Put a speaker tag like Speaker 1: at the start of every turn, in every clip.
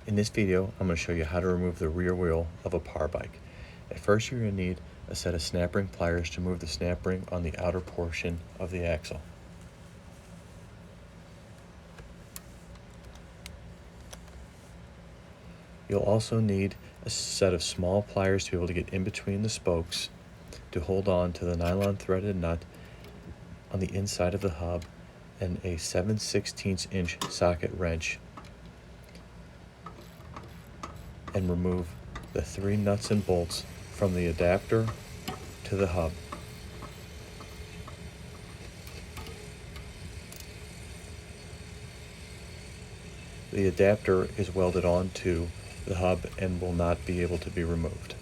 Speaker 1: In this video, I'm going to show you how to remove the rear wheel of a ParBike. At first, you're going to need a set of snap ring pliers to remove the snap ring on the outer portion of the axle. You'll also need a set of small pliers to be able to get in between the spokes to hold on to the nylon threaded nut on the inside of the hub and a 7/16 inch socket wrench, and remove the 3 nuts and bolts from the adapter to the hub. The adapter is welded onto the hub and will not be able to be removed.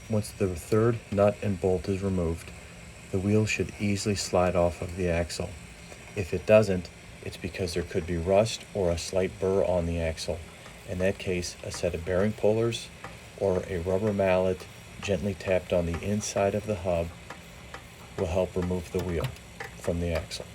Speaker 1: Once the 3rd nut and bolt is removed, the wheel should easily slide off of the axle. If it doesn't, it's because there could be rust or a slight burr on the axle. In that case, a set of bearing pullers or a rubber mallet gently tapped on the inside of the hub will help remove the wheel from the axle.